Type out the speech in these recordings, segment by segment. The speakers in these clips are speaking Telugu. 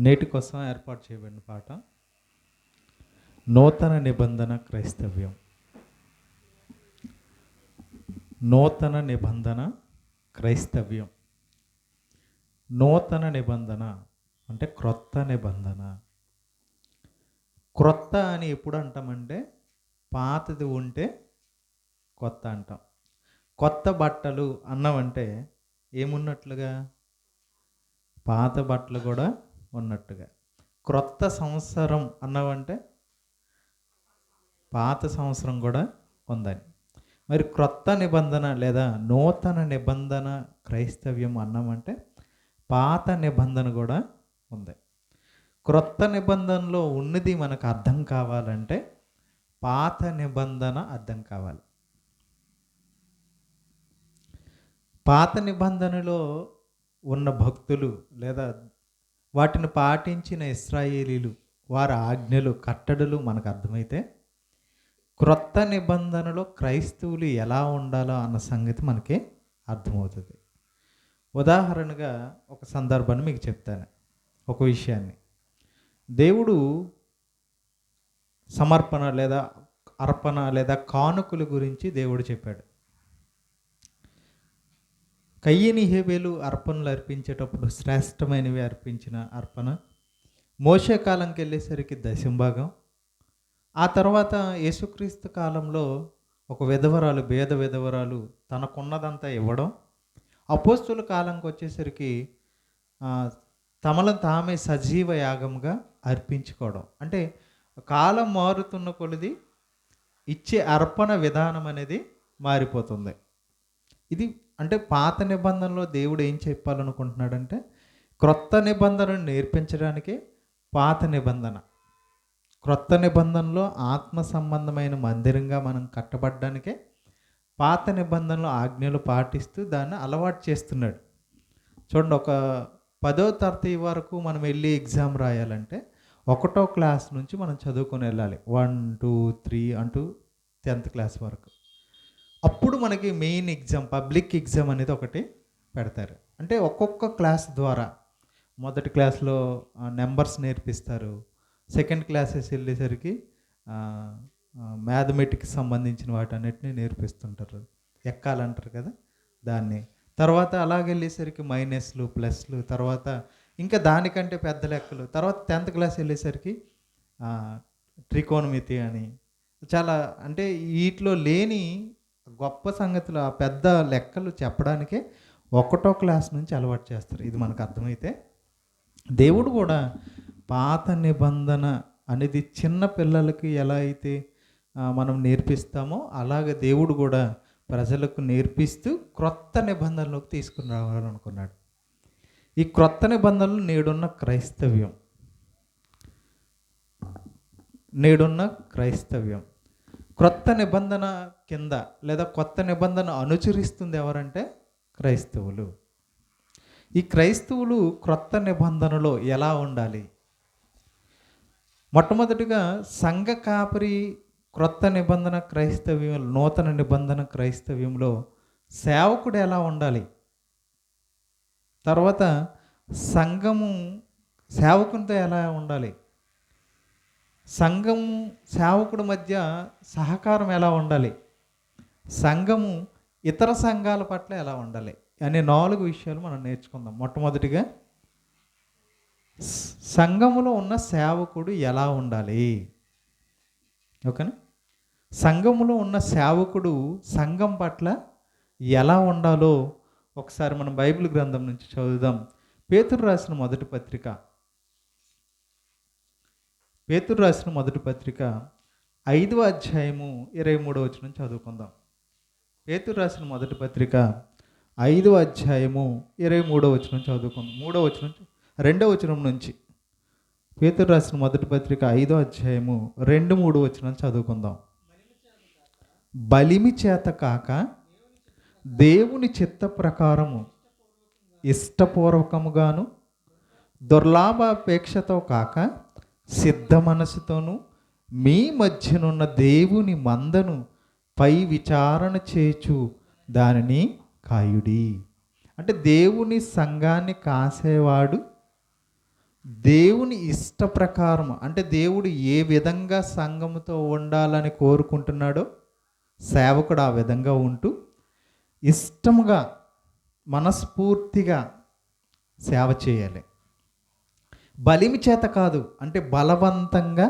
నేటి కోసం ఏర్పాటు చేయబడిన పాట నూతన నిబంధన క్రైస్తవ్యం. నూతన నిబంధన క్రైస్తవ్యం. నూతన నిబంధన అంటే క్రొత్త నిబంధన. క్రొత్త అని ఎప్పుడు అంటామంటే పాతది ఉంటే కొత్త అంటాం. కొత్త బట్టలు అన్నామంటే ఏమున్నట్లుగా? పాత బట్టలు కూడా ఉన్నట్టుగా. క్రొత్త సంవత్సరం అన్నామంటే పాత సంవత్సరం కూడా ఉందని. మరి క్రొత్త నిబంధన లేదా నూతన నిబంధన క్రైస్తవ్యం అన్నామంటే పాత నిబంధన కూడా ఉంది. క్రొత్త నిబంధనలో ఉన్నది మనకు అర్థం కావాలంటే పాత నిబంధన అర్థం కావాలి. పాత నిబంధనలో ఉన్న భక్తులు లేదా వాటిని పాటించిన ఇశ్రాయేలీలు వారి ఆజ్ఞలు కట్టడలు మనకు అర్థమైతే క్రొత్త నిబంధనలో క్రైస్తవులు ఎలా ఉండాలో అన్న సంగతి మనకి అర్థమవుతుంది. ఉదాహరణగా ఒక సందర్భాన్ని మీకు చెప్తాను. ఒక విషయాన్ని దేవుడు సమర్పణ లేదా అర్పణ లేదా కానుకల గురించి దేవుడు చెప్పాడు. కయ్యని హేబేలు అర్పణలు అర్పించేటప్పుడు శ్రేష్టమైనవి అర్పించిన అర్పణ, మోషే కాలంకి వెళ్ళేసరికి దశంభాగం, ఆ తర్వాత యేసుక్రీస్తు కాలంలో ఒక విధవరాలు పేద విధవరాలు తనకున్నదంతా ఇవ్వడం, అపోస్తుల కాలంకి వచ్చేసరికి తమను తామే సజీవ యాగంగా అర్పించుకోవడం. అంటే కాలం మారుతున్న కొలది ఇచ్చే అర్పణ విధానం అనేది మారిపోతుంది. ఇది అంటే పాత నిబంధనలో దేవుడు ఏం చెప్పాలనుకుంటున్నాడంటే క్రొత్త నిబంధనను నేర్పించడానికి పాత నిబంధన, క్రొత్త నిబంధనలో ఆత్మ సంబంధమైన మందిరంగా మనం కట్టబడ్డానికే పాత నిబంధనలో ఆజ్ఞలు పాటిస్తూ దాన్ని అలవాటు చేస్తున్నాడు. చూడండి, ఒక 10వ తరగతి వరకు మనం వెళ్ళి ఎగ్జామ్ రాయాలంటే 1వ క్లాస్ నుంచి మనం చదువుకొని వెళ్ళాలి. 1, 2, 3 అంటూ 10th క్లాస్ వరకు. అప్పుడు మనకి మెయిన్ ఎగ్జామ్, పబ్లిక్ ఎగ్జామ్ అనేది ఒకటి పెడతారు. అంటే ఒక్కొక్క క్లాస్ ద్వారా మొదటి క్లాస్లో నెంబర్స్ నేర్పిస్తారు, సెకండ్ క్లాసెస్ వెళ్ళేసరికి మ్యాథమెటిక్స్ సంబంధించిన వాటన్నిటిని నేర్పిస్తుంటారు, ఎక్కాలంటారు కదా దాన్ని. తర్వాత అలాగెళ్ళేసరికి మైనస్లు ప్లస్లు, తర్వాత ఇంకా దానికంటే పెద్ద లెక్కలు, తర్వాత 10th క్లాస్ వెళ్ళేసరికి ట్రికోనమితి అని చాలా, అంటే వీటిలో లేని గొప్ప సంగతులు ఆ పెద్ద లెక్కలు చెప్పడానికే 1వ క్లాస్ నుంచి అలవాటు చేస్తారు. ఇది మనకు అర్థమైతే దేవుడు కూడా పాత నిబంధన అనేది చిన్న పిల్లలకి ఎలా అయితే మనం నేర్పిస్తామో అలాగే దేవుడు కూడా ప్రజలకు నేర్పిస్తూ క్రొత్త నిబంధనలోకి తీసుకుని రావాలనుకున్నాడు. ఈ క్రొత్త నిబంధనలు నేడున్న క్రైస్తవ్యం క్రొత్త నిబంధన కింద లేదా కొత్త నిబంధన అనుసరిస్తుంది ఎవరంటే క్రైస్తవులు. ఈ క్రైస్తవులు క్రొత్త నిబంధనలో ఎలా ఉండాలి? మొట్టమొదటిగా సంఘ కాపరి క్రొత్త నిబంధన క్రైస్తవ్యం, నూతన నిబంధన క్రైస్తవ్యంలో సేవకుడు ఎలా ఉండాలి? తర్వాత సంఘము సేవకునితో ఎలా ఉండాలి? సంఘము సేవకుడి మధ్య సహకారం ఎలా ఉండాలి? సంఘము ఇతర సంఘాల పట్ల ఎలా ఉండాలి అనే 4 విషయాలు మనం నేర్చుకుందాం. మొట్టమొదటిగా సంఘములో ఉన్న సేవకుడు ఎలా ఉండాలి? ఓకేనా? సంఘములో ఉన్న సేవకుడు సంఘం పట్ల ఎలా ఉండాలో ఒకసారి మనం బైబిల్ గ్రంథం నుంచి చదువుదాం. పేతురు రాసిన మొదటి పత్రిక 5వ అధ్యాయము 23వ వచనం చదువుకుందాం. పేతురు రాసిన మొదటి పత్రిక 5వ అధ్యాయము 23వ వచనం చదువుకుందాం. 2వ వచనం నుంచి పేతురు రాసిన మొదటి పత్రిక 5వ అధ్యాయము 2, 3 వచనం చదువుకుందాం. బలిమి చేత కాక దేవుని చిత్త ప్రకారము ఇష్టపూర్వకముగాను దుర్లాభాపేక్షతో కాక సిద్ధ మనసుతోనూ మీ మధ్యనున్న దేవుని మందను పై విచారణ చేచు దానిని కాయుడి. అంటే దేవుని సంఘాన్ని కాసేవాడు దేవుని ఇష్ట ప్రకారం, అంటే దేవుడు ఏ విధంగా సంఘముతో ఉండాలని కోరుకుంటున్నాడో సేవకుడు ఆ విధంగా ఉంటూ ఇష్టముగా మనస్ఫూర్తిగా సేవ చేయాలి. బలిమి చేత కాదు, అంటే బలవంతంగా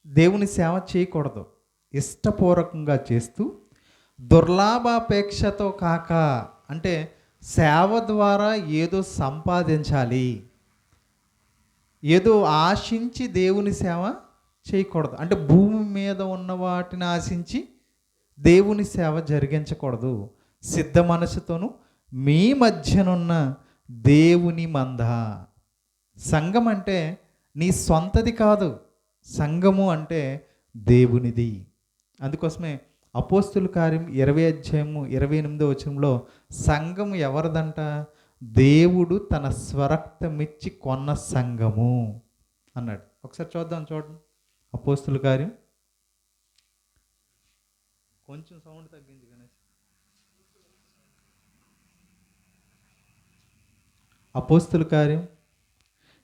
దేవుని సేవ చేయకూడదు. ఇష్టపూర్వకంగా చేస్తూ దుర్లాభాపేక్షతో కాక, అంటే సేవ ద్వారా ఏదో సంపాదించాలి, ఏదో ఆశించి దేవుని సేవ చేయకూడదు. అంటే భూమి మీద ఉన్న వాటిని ఆశించి దేవుని సేవ జరిగించకూడదు. సిద్ధ మనసుతోను మీ మధ్యనున్న దేవుని మంద. సంఘం అంటే నీ సొంతది కాదు, సంఘము అంటే దేవునిది. అందుకోసమే అపోస్తుల కార్యం 20:28 సంఘం ఎవరిదంట? దేవుడు తన స్వరక్తమిచ్చి కొన్న సంఘము అన్నాడు. ఒకసారి చూడండి అపోస్తుల కార్యం. కొంచెం సౌండ్ తగ్గింది గణేష్. అపోస్తుల కార్యం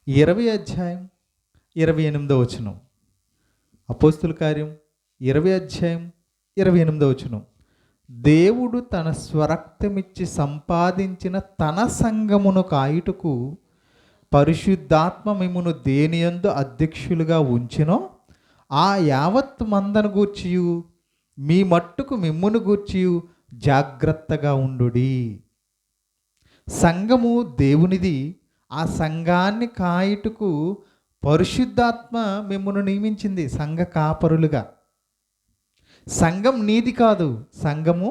20:28. అపోస్తుల కార్యం 20:28. దేవుడు తన స్వరక్తమిచ్చి సంపాదించిన తన సంఘమును కాయుటకు పరిశుద్ధాత్మ మిమ్మును దేనియందు అధ్యక్షులుగా ఉంచినో ఆ యావత్ మందను గూర్చియు మీ మట్టుకు మిమ్మును గూర్చియు జాగ్రత్తగా ఉండుడి. సంఘము దేవునిది. ఆ సంఘాన్ని కాయుటకు పరిశుద్ధాత్మ మిమ్మును నియమించింది సంఘ కాపరులుగా. సంఘం నీది కాదు, సంఘము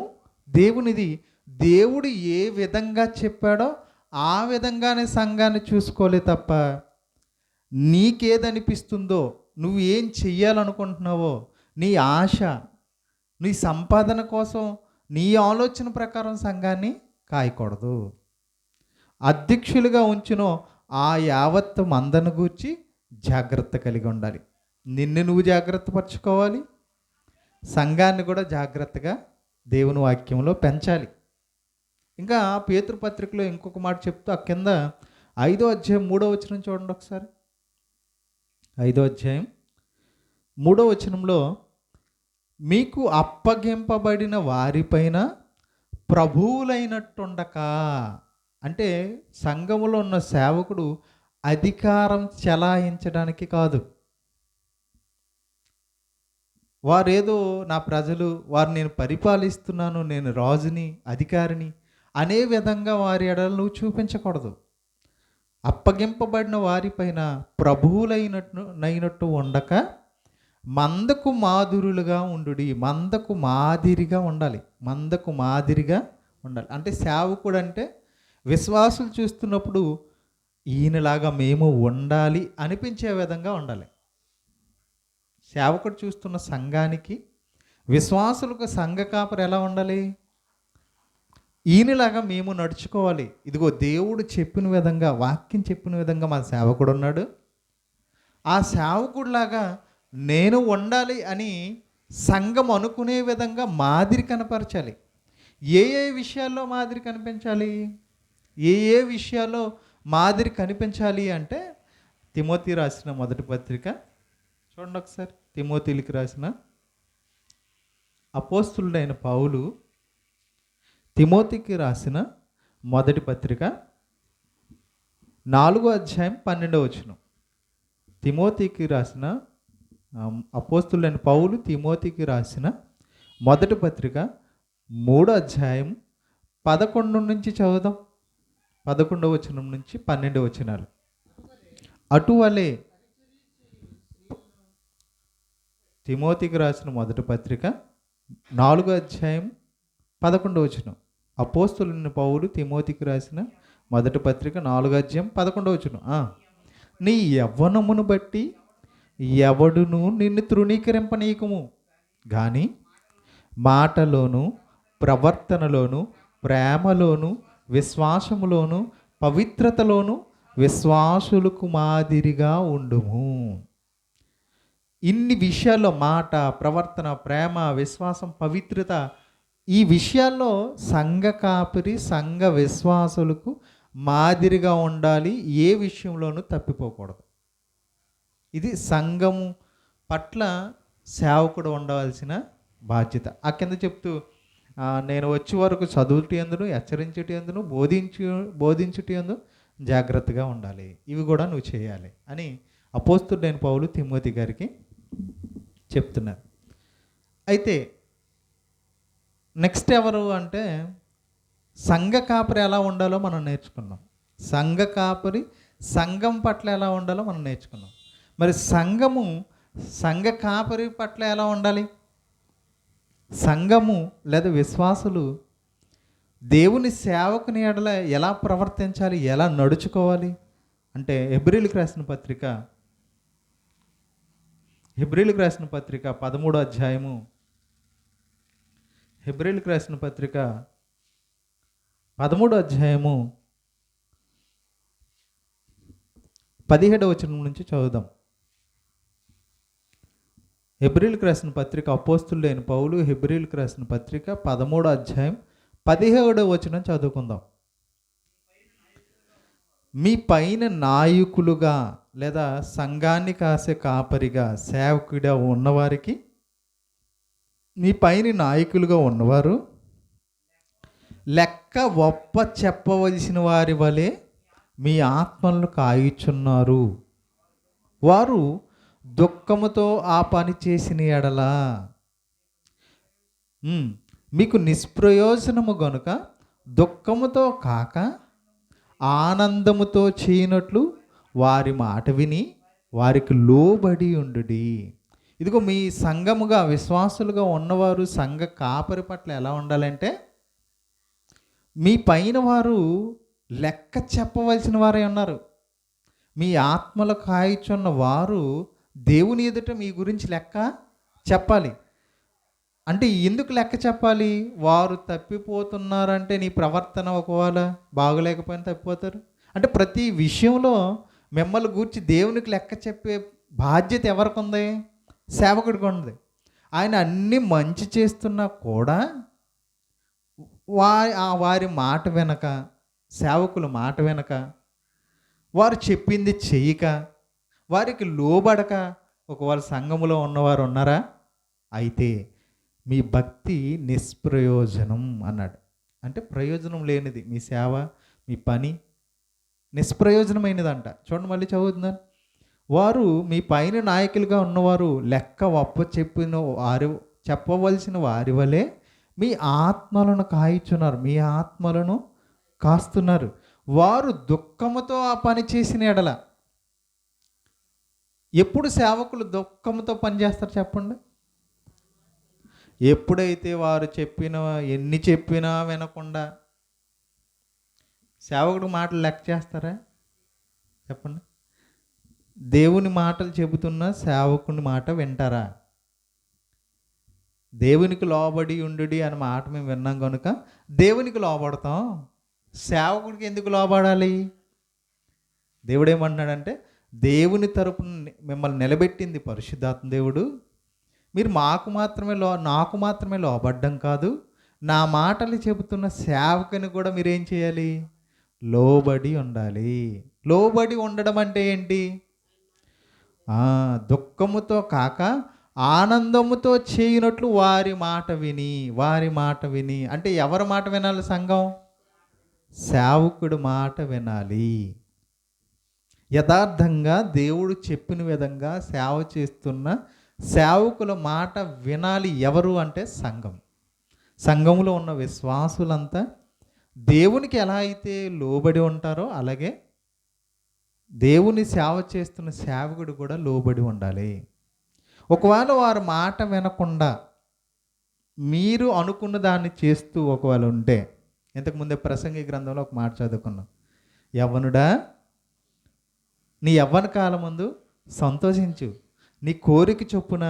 దేవునిది. దేవుడు ఏ విధంగా చెప్పాడో ఆ విధంగానే సంఘాన్ని చూసుకోలే తప్ప నీకేదనిపిస్తుందో, నువ్వు ఏం చెయ్యాలనుకుంటున్నావో, నీ ఆశ, నీ సంపాదన కోసం నీ ఆలోచన ప్రకారం సంఘాన్ని కాయకూడదు. అధ్యక్షులుగా ఉంచునో ఆ యావత్తు మందను గూర్చి జాగ్రత్త కలిగి ఉండాలి. నిన్ను నువ్వు జాగ్రత్త పరచుకోవాలి, సంఘాన్ని కూడా జాగ్రత్తగా దేవుని వాక్యంలో పెంచాలి. ఇంకా పేతురు పత్రికలో ఇంకొక మాట చెప్తూ ఆ కింద 5:3 చూడండి ఒకసారి. 5:3 మీకు అప్పగింపబడిన వారిపైన ప్రభువులైనట్టుండక, అంటే సంఘములో ఉన్న సేవకుడు అధికారం చెలాయించడానికి కాదు. వారేదో నా ప్రజలు, వారు నేను పరిపాలిస్తున్నాను, నేను రాజుని, అధికారిని అనే విధంగా వారి ఎడలు నువ్వు చూపించకూడదు. అప్పగింపబడిన వారిపైన ప్రభువులైనట్టు ఉండక మందకు మాదిరులుగా ఉండుడి. మందకు మాదిరిగా ఉండాలి. మందకు మాదిరిగా ఉండాలి అంటే సేవకుడు అంటే విశ్వాసులు చూస్తున్నప్పుడు ఈయనలాగా మేము ఉండాలి అనిపించే విధంగా ఉండాలి. సేవకుడు చూస్తున్న సంఘానికి, విశ్వాసులకు సంఘ కాపరి ఎలా ఉండాలి? ఈయనలాగా మేము నడుచుకోవాలి. ఇదిగో దేవుడు చెప్పిన విధంగా, వాక్యం చెప్పిన విధంగా మా సేవకుడు ఉన్నాడు, ఆ సేవకుడిలాగా నేను ఉండాలి అని సంఘం అనుకునే విధంగా మాదిరి కనపరచాలి. ఏ ఏ విషయాల్లో మాదిరి కనిపించాలి? ఏ ఏ విషయాల్లో మాదిరి కనిపించాలి అంటే తిమోతి రాసిన మొదటి పత్రిక చూడండి ఒకసారి. తిమోతికి రాసిన, అపోస్తులుడైన పౌలు తిమోతికి రాసిన మొదటి పత్రిక 4:12. తిమోతికి రాసిన, అపోస్తులుడైన పౌలు తిమోతికి రాసిన మొదటి పత్రిక 3:11 నుంచి చదువుదాం. 11-12. అటువలే తిమోతికి రాసిన మొదటి పత్రిక 4:11. అపోస్తులుడైన పౌలు తిమోతికి రాసిన మొదటి పత్రిక 4:11. నీ యవ్వనమును బట్టి ఎవడును నిన్ను తృణీకరింపనీయకము, కానీ మాటలోను, ప్రవర్తనలోను, ప్రేమలోను, విశ్వాసములోను, పవిత్రతలోను విశ్వాసులకు మాదిరిగా ఉండుము. ఇన్ని విషయాల్లో, మాట, ప్రవర్తన, ప్రేమ, విశ్వాసం, పవిత్రత, ఈ విషయాల్లో సంఘ కాపరి, సంఘ విశ్వాసులకు మాదిరిగా ఉండాలి, ఏ విషయంలోనూ తప్పిపోకూడదు. ఇది సంఘము పట్ల సేవకుడు ఉండవలసిన బాధ్యత. ఆ కింద చెప్తూ నేను వచ్చే వరకు చదువుటి యందును, హెచ్చరించుటి యందును, బోధించుటి యందు జాగ్రత్తగా ఉండాలి. ఇవి కూడా నువ్వు చేయాలి అని అపోస్తలుడైన పౌలు తిమోతి గారికి చెప్తున్నారు. అయితే నెక్స్ట్ ఎవరు అంటే, సంఘ కాపరి ఎలా ఉండాలో మనం నేర్చుకున్నాం. సంఘ కాపరి సంఘం పట్ల ఎలా ఉండాలో మనం నేర్చుకున్నాం. మరి సంఘ కాపరి పట్ల ఎలా ఉండాలి? సంఘము లేదా విశ్వాసులు దేవుని సేవకుని ఎడల ఎలా ప్రవర్తించాలి, ఎలా నడుచుకోవాలి అంటే హెబ్రీయులకు రాసిన పత్రిక 13వ అధ్యాయము, హెబ్రీయులకు రాసిన పత్రిక 13వ అధ్యాయము 17వ వచనం నుంచి చదువుదాం. హెబ్రీయులకు రాసిన పత్రిక, అపోస్తలుడైన పౌలు హెబ్రీయులకు రాసిన పత్రిక 13వ అధ్యాయం 17వ వచనం చదువుకుందాం. మీ పైన నాయకులుగా లేదా సంఘాన్ని కాసే కాపరిగా సేవకుడిగా ఉన్నవారికి, మీ పైన నాయకులుగా ఉన్నవారు లెక్క ఒప్ప చెప్పవలసిన వారి వలె మీ ఆత్మలను కాయుచున్నారు. వారు దుఃఖముతో ఆ పని చేసిన ఎడల మీకు నిష్ప్రయోజనము గనుక దుఃఖముతో కాక ఆనందముతో చేయనట్లు వారి మాట విని వారికి లోబడి ఉండుడి. ఇదిగో మీ సంఘముగా విశ్వాసులుగా ఉన్నవారు సంఘ కాపరి పట్ల ఎలా ఉండాలంటే, మీ పైన వారు లెక్క చెప్పవలసిన వారే ఉన్నారు. మీ ఆత్మలు కాయిచున్న వారు దేవుని ఎదుట మీ గురించి లెక్క చెప్పాలి. అంటే ఎందుకు లెక్క చెప్పాలి? వారు తప్పిపోతున్నారంటే నీ ప్రవర్తన ఒకవేళ బాగలేకపోయినా తప్పిపోతారు. అంటే ప్రతి విషయంలో మిమ్మల్ని గూర్చి దేవునికి లెక్క చెప్పే బాధ్యత ఎవరికి ఉంది? సేవకుడికి ఉంది. ఆయన అన్ని మంచి చేస్తున్నా కూడా వారి మాట వెనక, సేవకుల మాట వెనక, వారు చెప్పింది చెయ్యక, వారికి లోబడక ఒకవేళ సంఘములో ఉన్నవారు ఉన్నారా? అయితే మీ భక్తి నిష్ప్రయోజనం అన్నాడు. అంటే ప్రయోజనం లేనిది మీ సేవ, మీ పని నిష్ప్రయోజనమైనదంట. చూడండి, మళ్ళీ చదువుతున్నాను. వారు మీ పైన నాయకులుగా ఉన్నవారు లెక్క చెప్పవలసిన వారి వలె మీ ఆత్మలను కాయిచున్నారు, మీ ఆత్మలను కాస్తున్నారు. వారు దుఃఖముతో ఆ పని చేసిన ఎడల. ఎప్పుడు సేవకులు దుఃఖంతో పనిచేస్తారు చెప్పండి? ఎప్పుడైతే వారు ఎన్ని చెప్పినా వినకుండా సేవకుడు మాటలు లెక్క చేస్తారా చెప్పండి? దేవుని మాటలు చెబుతున్న సేవకుని మాట వింటారా? దేవునికి లోబడి ఉండుడి అని మాట మేము విన్నాం కనుక దేవునికి లోబడతాం. సేవకుడికి ఎందుకు లోబడాలి? దేవుడు ఏమంటున్నాడంటే, దేవుని తరపున మిమ్మల్ని నిలబెట్టింది పరిశుద్ధాత్మ దేవుడు. మీరు నాకు మాత్రమే లోబడ్డం కాదు, నా మాటలు చెబుతున్న సేవకుని కూడా మీరేం చేయాలి? లోబడి ఉండాలి. లోబడి ఉండడం అంటే ఏంటి? దుఃఖముతో కాక ఆనందముతో చేయనట్లు వారి మాట విని అంటే ఎవరి మాట వినాలి? సంఘం సేవకుడు మాట వినాలి. యథార్థంగా దేవుడు చెప్పిన విధంగా సేవ చేస్తున్న సేవకుల మాట వినాలి. ఎవరు అంటే సంఘంలో ఉన్న విశ్వాసులంతా దేవునికి ఎలా అయితే లోబడి ఉంటారో అలాగే దేవుని సేవ చేస్తున్న సేవకుడు కూడా లోబడి ఉండాలి. ఒకవేళ వారి మాట వినకుండా మీరు అనుకున్న దాన్ని చేస్తూ ఒకవేళ ఉంటే, ఇంతకుముందే ప్రసంగి గ్రంథంలో ఒక మాట చదువుకున్నాం. యవ్వనుడా, నీ యవ్వన కాలం ముందు సంతోషించు, నీ కోరిక చొప్పున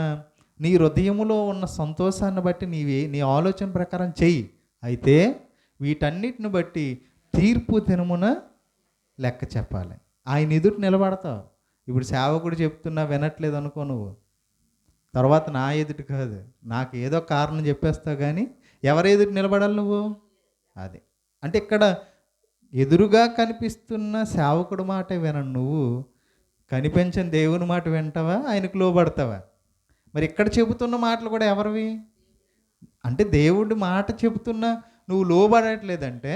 నీ హృదయములో ఉన్న సంతోషాన్ని బట్టి నీ ఆలోచన ప్రకారం చెయ్యి. అయితే వీటన్నిటిని బట్టి తీర్పు దినమున లెక్క చెప్పాలి. ఆయన ఎదుటి నిలబడతావు. ఇప్పుడు సేవకుడు చెప్తున్నా వినట్లేదు అనుకో, నువ్వు తర్వాత నా ఎదుటి కాదు, నాకు ఏదో కారణం చెప్పేస్తావు, కానీ ఎవరి ఎదుటి నిలబడాలి నువ్వు? అది అంటే ఇక్కడ ఎదురుగా కనిపిస్తున్న సేవకుడు మాట వినను నువ్వు, కనిపించని దేవుని మాట వింటావా, ఆయనకు లోబడతావా? మరి ఇక్కడ చెబుతున్న మాటలు కూడా ఎవరివి? అంటే దేవుడి మాట చెబుతున్నా నువ్వు లోబడట్లేదంటే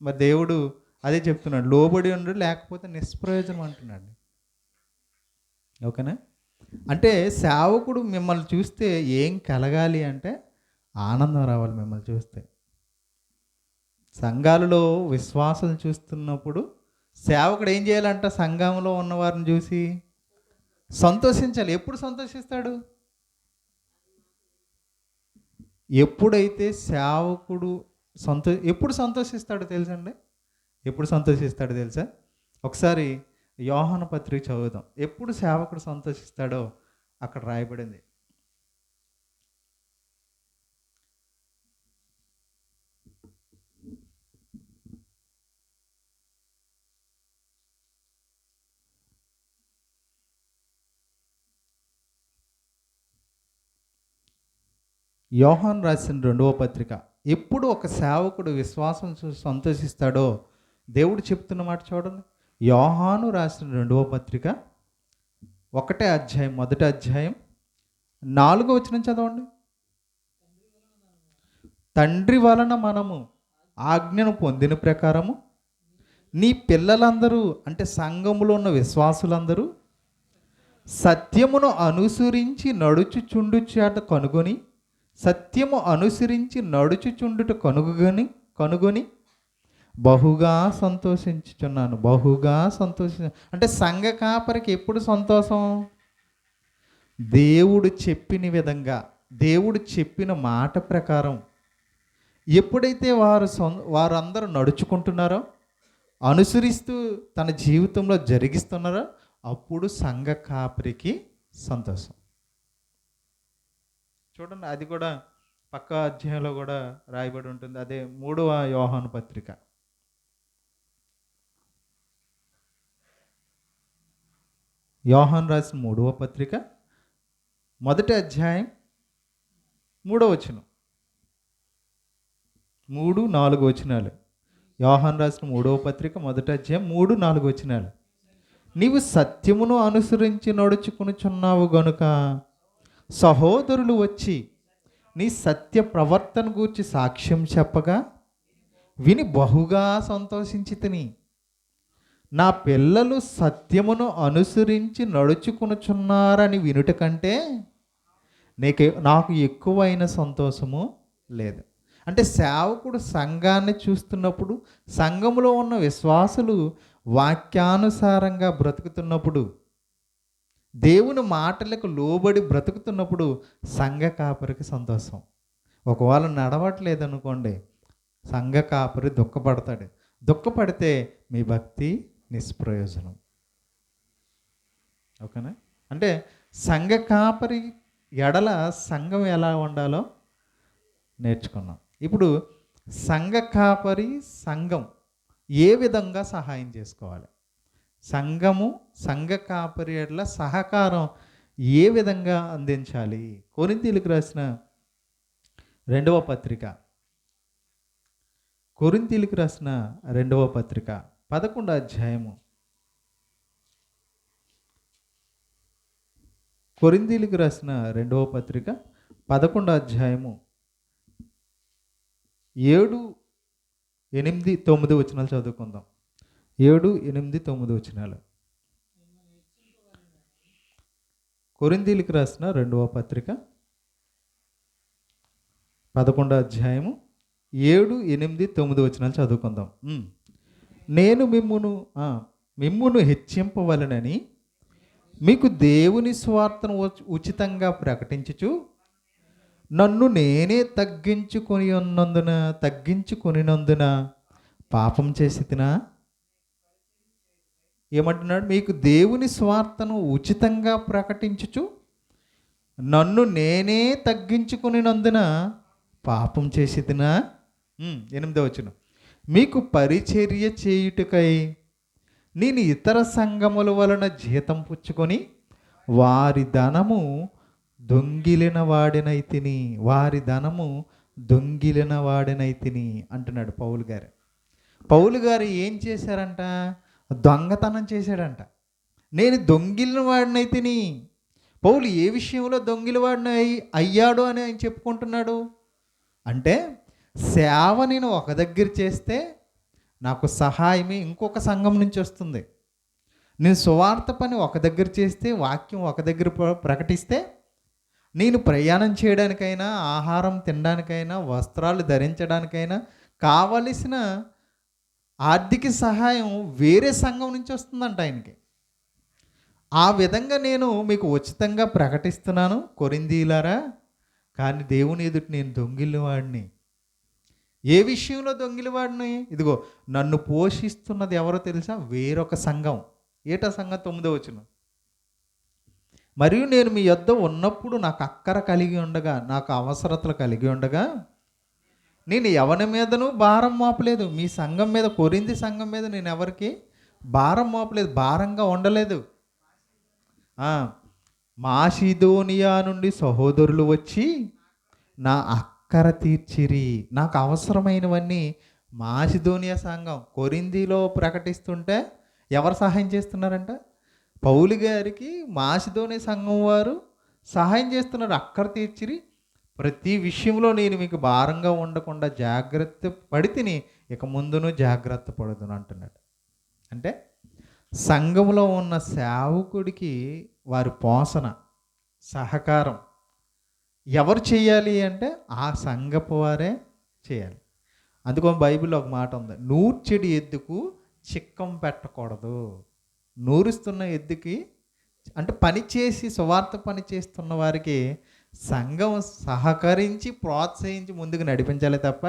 మరి దేవుడు అదే చెప్తున్నాడు, లోబడి ఉండు లేకపోతే నిష్ప్రయోజనం అంటున్నాడు. ఓకేనా? అంటే సేవకుడు మిమ్మల్ని చూస్తే ఏం కలగాలి అంటే ఆనందం రావాలి మిమ్మల్ని చూస్తే. సంఘాలలో విశ్వాసం చూస్తున్నప్పుడు సేవకుడు ఏం చేయాలంట? సంఘంలో ఉన్నవారిని చూసి సంతోషించాలి. ఎప్పుడు సంతోషిస్తాడు? ఎప్పుడైతే సేవకుడు ఎప్పుడు సంతోషిస్తాడో తెలుసండి? ఎప్పుడు సంతోషిస్తాడో తెలుసా? ఒకసారి యోహాను పత్రిక చదువుదాం. ఎప్పుడు సేవకుడు సంతోషిస్తాడో అక్కడ రాయబడింది. యోహాను రాసిన 2వ పత్రిక. ఎప్పుడు ఒక సేవకుడు విశ్వాసం చూసి సంతోషిస్తాడో దేవుడు చెప్తున్న మాట చూడండి. యోహాను రాసిన 2వ పత్రిక 1వ అధ్యాయం 1వ అధ్యాయం 4వ వచనం చదవండి. తండ్రి వలన మనము ఆజ్ఞను పొందిన ప్రకారము నీ పిల్లలందరూ, అంటే సంఘములో ఉన్న విశ్వాసులందరూ సత్యమును అనుసరించి నడుచుచుండుచాట కనుగొని, సత్యము అనుసరించి నడుచుచుండుట కనుగొని బహుగా సంతోషించుచున్నాను. బహుగా అంటే సంఘ కాపరికి ఎప్పుడు సంతోషం? దేవుడు చెప్పిన విధంగా, దేవుడు చెప్పిన మాట ప్రకారం ఎప్పుడైతే వారందరూ నడుచుకుంటున్నారో, అనుసరిస్తూ తన జీవితంలో జరిగిస్తున్నారో అప్పుడు సంఘ కాపరికి సంతోషం. చూడండి, అది కూడా పక్క అధ్యాయంలో కూడా రాయబడి ఉంటుంది. అదే 3వ యోహాను పత్రిక. యోహాను రాసిన 3వ పత్రిక 1వ అధ్యాయం 3వ వచనం, 3-4 వచనాలు. యోహాను రాసిన 3వ పత్రిక 1వ అధ్యాయం 3-4 వచనాలు. నీవు సత్యమును అనుసరించి నడుచుకునిచున్నావు గనుక సహోదరులు వచ్చి నీ సత్య ప్రవర్తన గూర్చి సాక్ష్యం చెప్పగా విని బహుగా సంతోషించితిని. నా పిల్లలు సత్యమును అనుసరించి నడుచుకునుచున్నారని వినుట కంటే నాకు ఎక్కువైన సంతోషము లేదు. అంటే సేవకుడు సంఘాన్ని చూస్తున్నప్పుడు, సంఘములో ఉన్న విశ్వాసులు వాక్యానుసారంగా బ్రతుకుతున్నప్పుడు, దేవుని మాటలకు లోబడి బ్రతుకుతున్నప్పుడు సంఘ కాపరికి సంతోషం. ఒకవేళ నడవట్లేదు అనుకోండి, సంఘ కాపరి దుఃఖపడతాడు. దుఃఖపడితే మీ భక్తి నిష్ప్రయోజనం. ఓకేనా? అంటే సంఘ కాపరి ఎడల సంఘం ఎలా ఉండాలో నేర్చుకున్నాం. ఇప్పుడు సంఘ కాపరి సంఘం ఏ విధంగా సహాయం చేసుకోవాలి, సంఘ కాపరి ఎడల సహకారం ఏ విధంగా అందించాలి? కొరింథీయులకు రాసిన 2వ పత్రిక, కొరింథీయులకు రాసిన 2వ పత్రిక 11వ అధ్యాయము. కొరింథీయులకు రాసిన 2వ పత్రిక 11వ అధ్యాయము 7, 8, 9 వచనాలు చదువుకుందాం. 7, 8, 9 వచనాలు. కొరింథీయులకు రాసిన 2వ పత్రిక 11వ అధ్యాయము 7, 8, 9 వచనాలు చదువుకుందాం. నేను మిమ్మును హెచ్చింపవలనని మీకు దేవుని స్వార్థను ఉచితంగా ప్రకటించుచు నన్ను నేనే తగ్గించుకొనినందున పాపం చేసి తినా? ఏమంటున్నాడు? మీకు దేవుని స్వార్థను ఉచితంగా ప్రకటించుచు నన్ను నేనే తగ్గించుకొనినందున పాపం చేసి తినా? 8వ వచనం. మీకు పరిచర్య చేయుటకై నేను ఇతర సంఘముల వలన జీతం పుచ్చుకొని వారి ధనము దొంగిలిన వాడినైతిని అంటున్నాడు పౌలు గారు. పౌలు గారు ఏం చేశారంట? దొంగతనం చేశాడంట. నేను దొంగిలిన వాడినైతిని. పౌలు ఏ విషయంలో దొంగిలి వాడిని అయ్యాడు అని ఆయన చెప్పుకుంటున్నాడు అంటే, సేవ నేను ఒక దగ్గర చేస్తే నాకు సహాయమే ఇంకొక సంఘం నుంచి వస్తుంది. నేను సువార్త పని ఒక దగ్గర చేస్తే, వాక్యం ఒక దగ్గర ప్రకటిస్తే, నేను ప్రయాణం చేయడానికైనా, ఆహారం తినడానికైనా, వస్త్రాలు ధరించడానికైనా కావలసిన ఆర్థిక సహాయం వేరే సంఘం నుంచి వస్తుందంట ఆయనకి. ఆ విధంగా నేను మీకు ఉచితంగా ప్రకటిస్తున్నాను కొరింథీయులారా, కానీ దేవుని ఎదుట నేను దొంగిలివాడిని. ఏ విషయంలో దొంగిలివాడిని? ఇదిగో నన్ను పోషిస్తున్నది ఎవరో తెలుసా? వేరొక సంఘం. ఏటా సంఘం? 9వ వచనం. మరియు నేను మీ యొద్ద ఉన్నప్పుడు నాకు అక్కర కలిగి ఉండగా, నాకు అవసరతలు కలిగి ఉండగా, నేను ఎవరి మీదనూ భారం మోపలేదు. మీ సంఘం మీద, కొరింథీ సంఘం మీద నేను ఎవరికి భారం మోపలేదు, భారంగా ఉండలేదు. మాసిదోనియా నుండి సహోదరులు వచ్చి నా అక్కర తీర్చిరి. నాకు అవసరమైనవన్నీ మాసిదోనియా సంఘం కొరింథీలో ప్రకటిస్తుంటే ఎవరు సహాయం చేస్తున్నారంట? పౌలు గారికి మాసిదోనియా సంఘం వారు సహాయం చేస్తున్నారు. అక్కర తీర్చిరి. ప్రతి విషయంలో నేను మీకు భారంగా ఉండకుండా జాగ్రత్త పడి తిని ఇక ముందును జాగ్రత్త పడుదును అంటున్నాడు. అంటే సంఘంలో ఉన్న సేవకుడికి వారి పోషణ, సహకారం ఎవరు చేయాలి అంటే ఆ సంఘపు వారే చేయాలి. అందుకో బైబిల్లో ఒక మాట ఉంది, నూర్చెడి ఎద్దుకు చిక్కం పెట్టకూడదు. నూరుస్తున్న ఎద్దుకి అంటే పని చేసి సువార్త పని చేస్తున్న వారికి సంఘం సహకరించి ప్రోత్సహించి ముందుకు నడిపించాలి తప్ప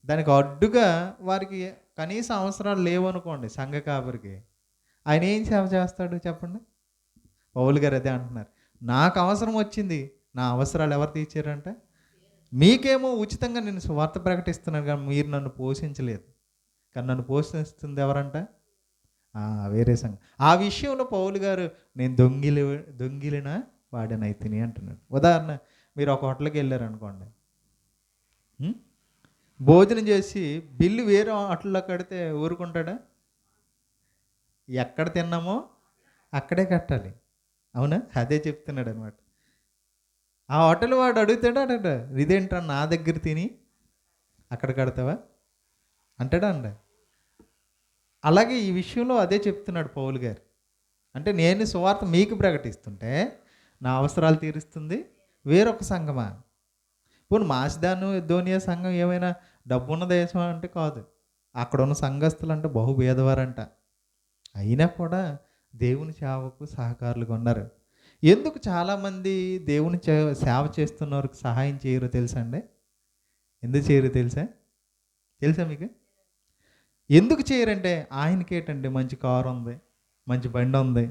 దానికి అడ్డుగా వారికి కనీస అవసరాలు లేవనుకోండి సంఘ కాపరికి, ఆయన ఏం సేవ చేస్తాడు చెప్పండి? పౌలు గారు అదే అంటున్నారు, నాకు అవసరం వచ్చింది, నా అవసరాలు ఎవరు తీర్చారంట? మీకేమో ఉచితంగా నేను సువార్త ప్రకటిస్తున్నాను కానీ మీరు నన్ను పోషించలేదు, కానీ నన్ను పోషిస్తుంది ఎవరంట? వేరే సంఘం. ఆ విషయంలో పౌలు గారు నేను దొంగిలిన వాడినైతిని అంటున్నాడు. ఉదాహరణ, మీరు ఒక హోటల్కి వెళ్ళారు అనుకోండి, భోజనం చేసి బిల్లు వేరే హోటల్లో కడితే ఊరుకుంటాడా? ఎక్కడ తిన్నామో అక్కడే కట్టాలి, అవునా? అదే చెప్తున్నాడు అనమాట. ఆ హోటల్ వాడు అడుగుతాడా అడగడా? ఇదేంటా నా దగ్గర తిని అక్కడ కడతావా అంటాడా అండి? అలాగే ఈ విషయంలో అదే చెప్తున్నాడు పౌలు గారు. అంటే నేను సువార్త మీకు ప్రకటిస్తుంటే నా అవసరాలు తీరుస్తుంది వేరొక సంఘమా? పోనీ మాసిదోనియా సంఘం ఏమైనా డబ్బున్న దేశం అంటే కాదు, అక్కడ ఉన్న సంఘస్థులు అంటే బహుభేదవారంట. అయినా కూడా దేవుని సేవకు సహకారులుగా ఉన్నారు. ఎందుకు చాలామంది దేవుని సేవ చేస్తున్న వారికి సహాయం చేయరో తెలుసా అండి? ఎందుకు చేయరు తెలుసా మీకు? ఎందుకు చేయరంటే ఆయనకేటండి మంచి కారు ఉంది, మంచి బండి ఉంది,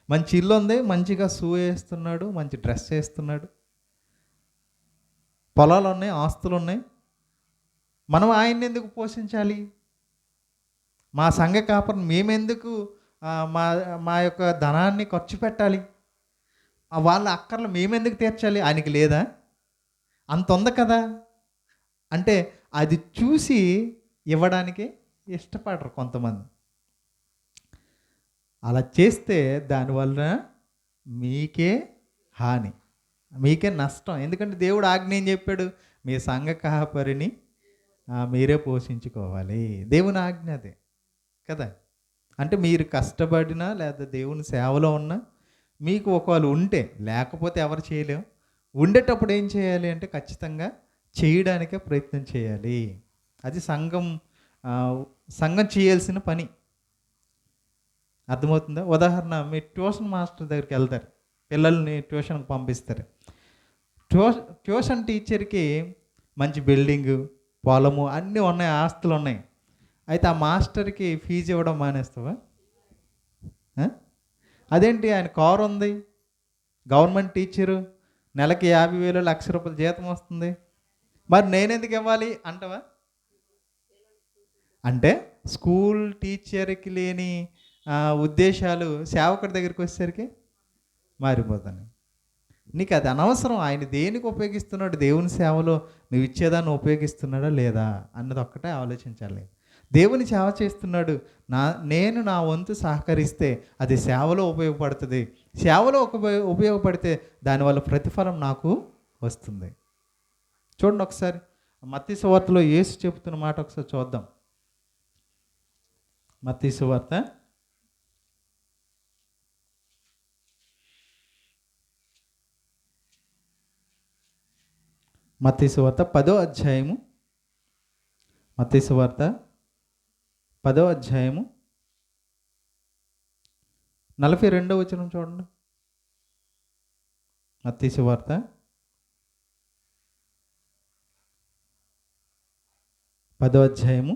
మంచి ఇల్లు ఉంది, మంచిగా షూ వేస్తున్నాడు, మంచి డ్రెస్ వేస్తున్నాడు, పొలాలు ఉన్నాయి, ఆస్తులు ఉన్నాయి. మనం ఆయన్ని ఎందుకు పోషించాలి? మా సంఘ కాపరిని మేమెందుకు మా మా యొక్క ధనాన్ని ఖర్చు పెట్టాలి? వాళ్ళ అక్కర్లు మేమెందుకు తీర్చాలి? ఆయనకి లేదా? అంత ఉంది కదా. అంటే అది చూసి ఇవ్వడానికి ఇష్టపడరు కొంతమంది. అలా చేస్తే దానివల్ల మీకే హాని, మీకే నష్టం. ఎందుకంటే దేవుడు ఆజ్ఞ ఏం చెప్పాడు? మీ సంఘ కాపరిని మీరే పోషించుకోవాలి. దేవుని ఆజ్ఞ అదే కదా. అంటే మీరు కష్టపడినా లేదా దేవుని సేవలో ఉన్నా మీకు ఒకవేళ ఉంటే, లేకపోతే ఎవరు చేయలేం, ఉండేటప్పుడు ఏం చేయాలి అంటే ఖచ్చితంగా చేయడానికే ప్రయత్నం చేయాలి. అది సంఘం చేయాల్సిన పని. అర్థమవుతుందా? ఉదాహరణ, మీ ట్యూషన్ మాస్టర్ దగ్గరికి వెళ్తారు, పిల్లల్ని ట్యూషన్కి పంపిస్తారు. ట్యూషన్ టీచర్కి మంచి బిల్డింగు, పొలము అన్నీ ఉన్నాయి, ఆస్తులు ఉన్నాయి. అయితే ఆ మాస్టర్కి ఫీజు ఇవ్వడం మానేస్తావా? అదేంటి, ఆయన కారు ఉంది, గవర్నమెంట్ టీచరు, నెలకి 50,000 1,00,000 జీతం వస్తుంది, మరి నేనెందుకు ఇవ్వాలి అంటావా? అంటే స్కూల్ టీచర్కి లేని ఉద్దేశాలు సేవకుడి దగ్గరికి వచ్చేసరికి మారిపోతాయి. నీకు అది అనవసరం. ఆయన దేనికి ఉపయోగిస్తున్నాడు, దేవుని సేవలో నువ్వు ఇచ్చేదాన్ని ఉపయోగిస్తున్నాడా లేదా అన్నది ఒక్కటే ఆలోచించాలి. దేవుని సేవ చేస్తున్నాడు, నేను నా వంతు సహకరిస్తే అది సేవలో ఉపయోగపడుతుంది. సేవలో ఉపయోగపడితే దానివల్ల ప్రతిఫలం నాకు వస్తుంది. చూడండి ఒకసారి మత్తయి సువార్తలో యేసు చెబుతున్న మాట ఒకసారి చూద్దాం. మత్తయి సువార్త 10వ అధ్యాయము. మత్తయి సువార్త 10వ అధ్యాయము 42వ వచనం చూడండి. మత్తయి సువార్త 10వ అధ్యాయము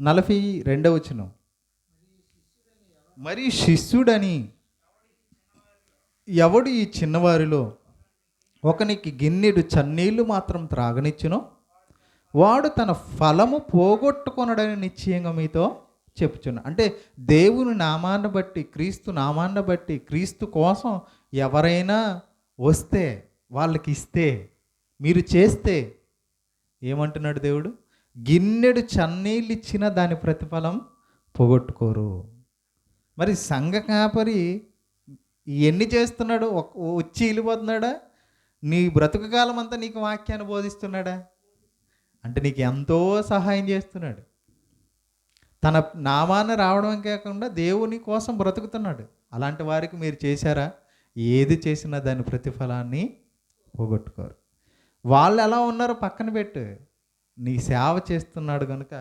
42వ వచనం. మరి శిష్యుడని ఎవడు ఈ చిన్నవారిలో ఒకనికి గిన్నెడు చన్నీళ్లు మాత్రం త్రాగనిచ్చునో వాడు తన ఫలము పోగొట్టుకొనడని నిశ్చయంగా మీతో చెప్పుచున్నా. అంటే దేవుని నామాన్ని బట్టి, క్రీస్తు నామాన్ని బట్టి, క్రీస్తు కోసం ఎవరైనా వస్తే, వాళ్ళకి ఇస్తే, మీరు చేస్తే ఏమంటున్నాడు దేవుడు? గిన్నెడు చన్నీళ్ళు ఇచ్చినా దాని ప్రతిఫలం పోగొట్టుకోరు. మరి సంఘ కాపరి ఎన్ని చేస్తున్నాడు? వచ్చి వెళ్ళిపోతున్నాడా? నీ బ్రతుకు కాలం అంతా నీకు వాక్యాన్ని బోధిస్తున్నాడా? అంటే నీకు ఎంతో సహాయం చేస్తున్నాడు. తన నామాన్ని రావడం కాకుండా దేవుని కోసం బ్రతుకుతున్నాడు. అలాంటి వారికి మీరు చేశారా? ఏది చేసినా దాని ప్రతిఫలాన్ని పోగొట్టుకోరు. వాళ్ళు ఎలా ఉన్నారో పక్కన పెట్టు. నీ సేవ చేస్తున్నాడు కనుక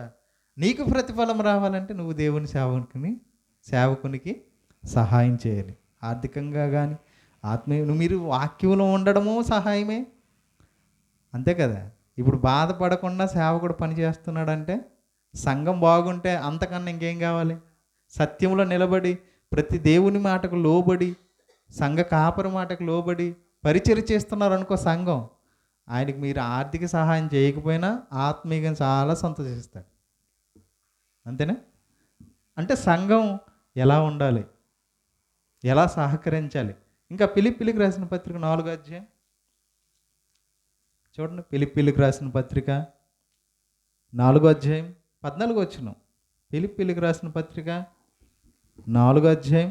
నీకు ప్రతిఫలం రావాలంటే నువ్వు దేవుని సేవకునికి సహాయం చేయాలి. ఆర్థికంగా కానీ ఆత్మీయ మీరు వాక్యంలో ఉండడము సహాయమే, అంతే కదా. ఇప్పుడు బాధపడకుండా సేవకుడు పని చేస్తున్నాడంటే సంఘం బాగుంటే అంతకన్నా ఇంకేం కావాలి? సత్యంలో నిలబడి ప్రతి దేవుని మాటకు లోబడి, సంఘ కాపరి మాటకు లోబడి పరిచర్య చేస్తున్నారు అనుకో సంఘం, ఆయనకి మీరు ఆర్థిక సహాయం చేయకపోయినా ఆత్మీయంగా చాలా సంతోషిస్తాడు. అంతేనా? అంటే సంఘం ఎలా ఉండాలి, ఎలా సహకరించాలి. ఇంకా ఫిలిప్పీలకు రాసిన పత్రిక 4వ అధ్యాయం చూడండి. ఫిలిప్పీలకు రాసిన పత్రిక 4వ అధ్యాయం 14వ వచనం. ఫిలిప్పీలకు రాసిన పత్రిక 4వ అధ్యాయం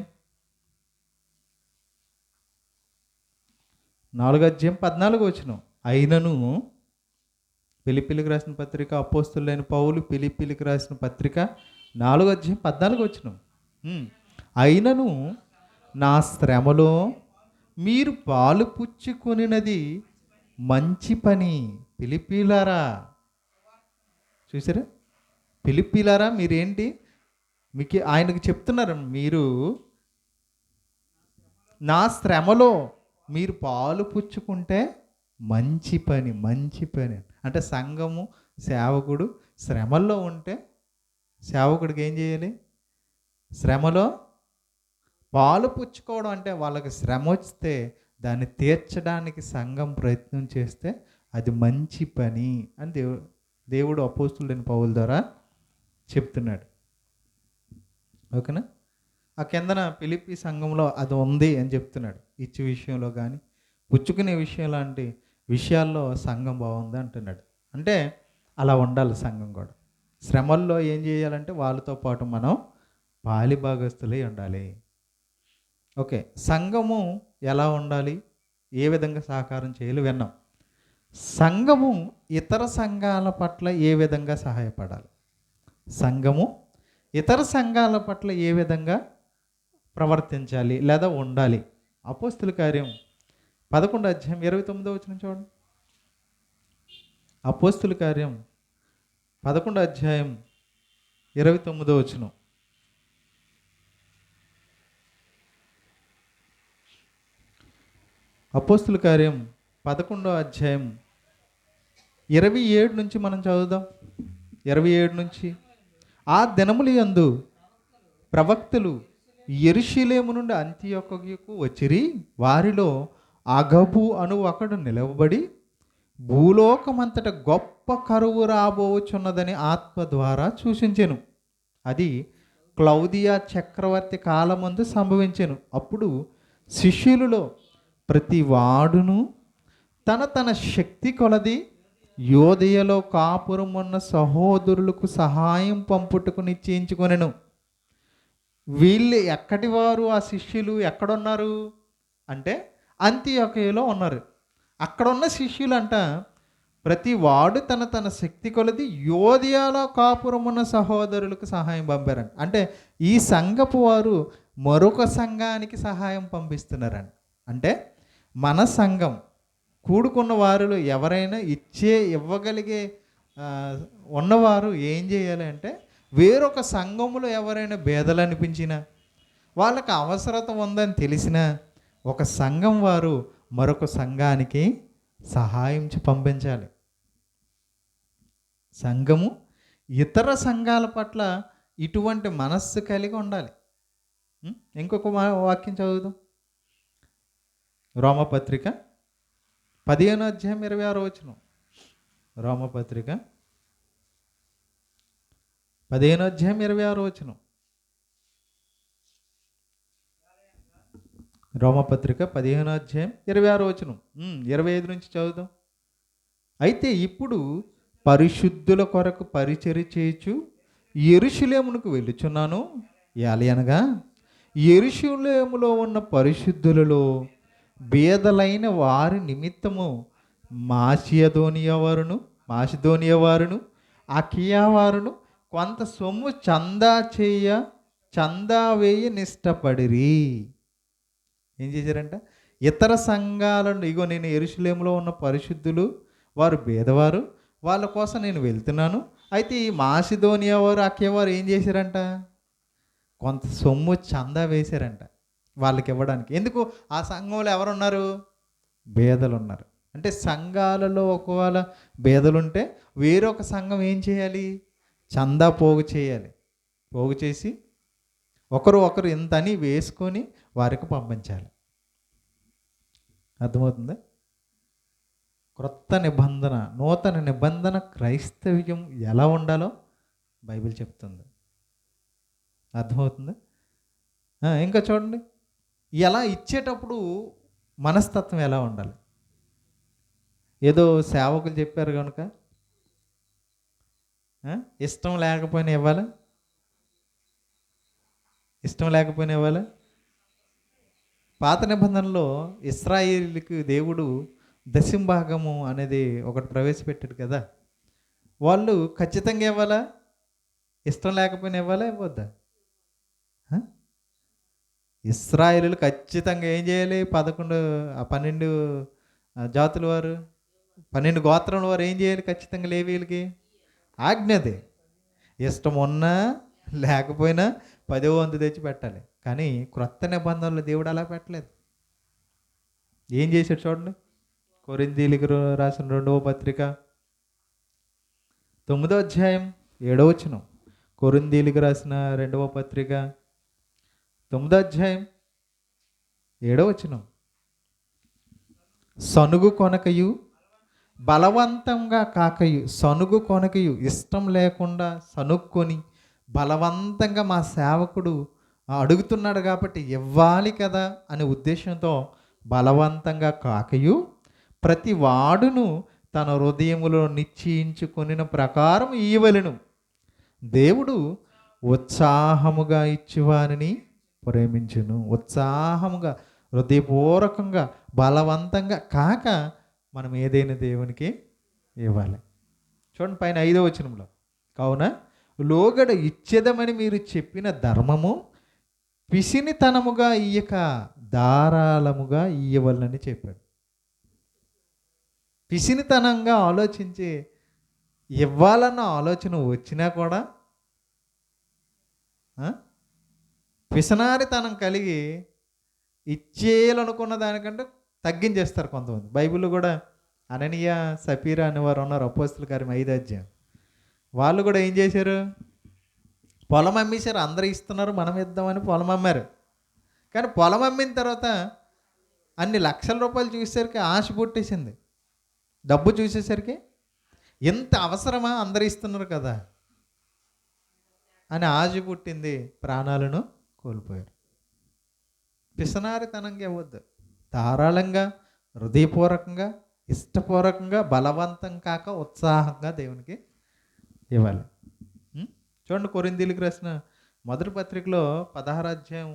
14వ వచనం. అయినను ఫిలిప్పీలకు రాసిన పత్రిక అపోస్తలుడైన పౌలు ఫిలిప్పీలకు రాసిన పత్రిక 4వ అధ్యాయం 14వ వచనం. అయినను నా శ్రమలో మీరు పాలు పుచ్చుకొనినది మంచి పని. ఫిలిప్పీలారా, చూసారా? ఫిలిప్పీలారా మీరేంటి, మీకు ఆయనకు చెప్తున్నారు, మీరు నా శ్రమలో మీరు పాలు పుచ్చుకుంటే మంచి పని, మంచి పని. అంటే సంఘము, సేవకుడు శ్రమల్లో ఉంటే సేవకుడికి ఏం చేయాలి? శ్రమలో పాలు పుచ్చుకోవడం. అంటే వాళ్ళకి శ్రమ వస్తే దాన్ని తీర్చడానికి సంఘం ప్రయత్నం చేస్తే అది మంచి పని అని దేవుడు అపోస్తలుడైన పౌలు ద్వారా చెప్తున్నాడు. ఓకేనా? ఆ కిందన ఫిలిప్పీ సంఘంలో అది ఉంది అని చెప్తున్నాడు. ఇచ్చే విషయంలో కానీ పుచ్చుకునే విషయం లాంటి విషయాల్లో సంఘం బాగుంది అంటున్నాడు. అంటే అలా ఉండాలి సంఘం కూడా. శ్రమల్లో ఏం చేయాలంటే వాళ్ళతో పాటు మనం పాలి భాగస్తులై ఉండాలి. ఓకే, సంఘము ఎలా ఉండాలి, ఏ విధంగా సహకారం చేయాలి విన్నాం. సంఘము ఇతర సంఘాల పట్ల ఏ విధంగా సహాయపడాలి, సంఘము ఇతర సంఘాల పట్ల ఏ విధంగా ప్రవర్తించాలి లేదా ఉండాలి. అపోస్తుల కార్యం 11వ అధ్యాయం 29వ వచనం చూడండి. అపోస్తుల కార్యం 11వ అధ్యాయం 29వ వచనం. అపోస్తుల కార్యం 11వ అధ్యాయం 27 నుంచి మనం చదువుదాం. 27 నుంచి. ఆ దినముల యందు ప్రవక్తలు యెరూషలేము నుండి అంతియొక్కకు వచ్చిరి. వారిలో అగబు అను ఒకడు నిలవబడి భూలోకమంతట గొప్ప కరువు రాబోచున్నదని ఆత్మ ద్వారా సూచించెను. అది క్లౌదియా చక్రవర్తి కాలమందు సంభవించెను. అప్పుడు శిష్యులలో ప్రతి వాడును తన తన శక్తి కొలది యోదయలో కాపురం ఉన్న సహోదరులకు సహాయం పంపుటకు నిశ్చయించుకొనెను. వీళ్ళు ఎక్కడి వారు? ఆ శిష్యులు ఎక్కడున్నారు అంటే అంతియొకయలో ఉన్నారు. అక్కడున్న శిష్యులు అంట ప్రతి వాడు తన తన శక్తి కొలది యోదయలో కాపురం ఉన్న సహోదరులకు సహాయం పంపారంట. అంటే ఈ సంఘపు వారు మరొక సంఘానికి సహాయం పంపిస్తున్నారంట. అంటే మన సంఘం కూడుకున్న వారిలో ఎవరైనా ఇవ్వగలిగే ఉన్నవారు ఏం చేయాలి అంటే వేరొక సంఘములో ఎవరైనా భేదలు అనిపించినా, వాళ్ళకి అవసరత ఉందని తెలిసినా ఒక సంఘం వారు మరొక సంఘానికి సహాయం పంపించాలి. సంఘము ఇతర సంఘాల పట్ల ఇటువంటి మనస్సు కలిగి ఉండాలి. ఇంకొక వాక్యం చదువుదాం. రోమపత్రిక 15:26. రోమపత్రిక 15:26. రోమపత్రిక 15:26. 25 నుంచి చదువుదాం. అయితే ఇప్పుడు పరిశుద్ధుల కొరకు పరిచర్య చేయుచు యెరూషలేమునకు వెళ్ళుచున్నాను. అనగా యెరూషలేములో ఉన్న పరిశుద్ధులలో బేదలైన వారి నిమిత్తము మాసిదోనియా వారును అకియా వారును కొంత సొమ్ము చందా వేయ నిష్టపడిరి. ఏం చేశారంట? ఇతర సంఘాలను, ఇగో నేను యెరూషలేములో ఉన్న పరిశుద్ధులు వారు బేదవారు, వాళ్ళ కోసం నేను వెళ్తున్నాను. అయితే ఈ మాసిదోనియా వారు అకియా వారు ఏం చేశారంట? కొంత సొమ్ము చందా వేశారంట వాళ్ళకి ఇవ్వడానికి. ఎందుకు? ఆ సంఘంలో ఎవరున్నారు? బేదలు ఉన్నారు. అంటే సంఘాలలో ఒకవేళ బేదలుంటే వేరొక సంఘం ఏం చేయాలి? చందా పోగు చేయాలి. పోగు చేసి ఒకరు ఇంతని వేసుకొని వారికి పంపించాలి. అర్థమవుతుందా? క్రొత్త నిబంధన, నూతన నిబంధన క్రైస్తవ్యం ఎలా ఉండాలో బైబిల్ చెప్తుంది. అర్థమవుతుందా? ఇంకా చూడండి, ఎలా ఇచ్చేటప్పుడు మనస్తత్వం ఎలా ఉండాలి? ఏదో సేవకులు చెప్పారు కనుక ఇష్టం లేకపోయినా ఇవ్వాలి, ఇష్టం లేకపోయినా ఇవ్వాలి. పాత నిబంధనలో ఇశ్రాయేలుకి దేవుడు దశంభాగము అనేది ఒకటి ప్రవేశపెట్టాడు కదా. వాళ్ళు ఖచ్చితంగా ఇవ్వాలా? ఇష్టం లేకపోయినా ఇవ్వాలా? ఇవ్వద్దా? ఇశ్రాయేలులు ఖచ్చితంగా ఏం చేయాలి? 12 జాతుల వారు, 12 గోత్రముల వారు ఏం చేయాలి? ఖచ్చితంగా లేవీయులకి ఆజ్ఞది. ఇష్టం ఉన్నా లేకపోయినా 10వ వంతు తెచ్చి పెట్టాలి. కానీ క్రొత్త నిబంధనలు దేవుడు అలా పెట్టలేదు. ఏం చేశాడు చూడండి. కొరింథీయులకు రాసిన 2వ పత్రిక 9వ అధ్యాయం 7వ వచనం. కొరింథీయులకు రాసిన 2వ పత్రిక 9వ అధ్యాయం 7వ వచనం. సనుగు కొనకయు బలవంతంగా కాకయు, సనుగు కొనకయు, ఇష్టం లేకుండా సనుక్కొని బలవంతంగా మా సేవకుడు అడుగుతున్నాడు కాబట్టి ఇవ్వాలి కదా అనే ఉద్దేశంతో బలవంతంగా కాకయు ప్రతి వాడును తన హృదయములో నిశ్చయించుకొనిన ప్రకారం ఇవ్వవలెను. దేవుడు ఉత్సాహముగా ఇచ్చేవారిని ప్రేమించును. ఉత్సాహముగా, హృదయపూర్వకంగా, బలవంతంగా కాక మనం ఏదైనా దేవునికి ఇవ్వాలి. చూడండి పైన 5వ వచనంలో, కావున లోగడ ఇచ్చేదమని మీరు చెప్పిన ధర్మము పిసినితనముగా ఇయ్యక ధారాళముగా ఇయ్యవలనని చెప్పాడు. పిసినితనంగా ఆలోచించి ఇవ్వాలన్న ఆలోచన వచ్చినా కూడా పిసనారితనం కలిగి ఇచ్చేయాలనుకున్న దానికంటే తగ్గించేస్తారు కొంతమంది. బైబిల్లో కూడా అననీయ సపీరా అనేవారు ఉన్నారు, అపోస్తలుల కార్యం 5వ అధ్యాయం. వాళ్ళు కూడా ఏం చేశారు? పొలం అమ్మేశారు. అందరూ ఇస్తున్నారు, మనం ఇద్దామని పొలం అమ్మారు. కానీ పొలం అమ్మిన తర్వాత అన్ని లక్షల రూపాయలు చూసేసరికి ఆశ పుట్టేసింది. డబ్బు చూసేసరికి ఎంత అవసరమా, అందరూ ఇస్తున్నారు కదా అని ఆశ పుట్టింది. ప్రాణాలను కోల్పోయారు. పిసనారితనంగా ఇవ్వద్దు, ధారాళంగా, హృదయపూర్వకంగా, ఇష్టపూర్వకంగా, బలవంతం కాక ఉత్సాహంగా దేవునికి ఇవ్వాలి. చూడండి, కొరింథీయులకు రాసిన మొదటి పత్రికలో 16వ అధ్యాయం.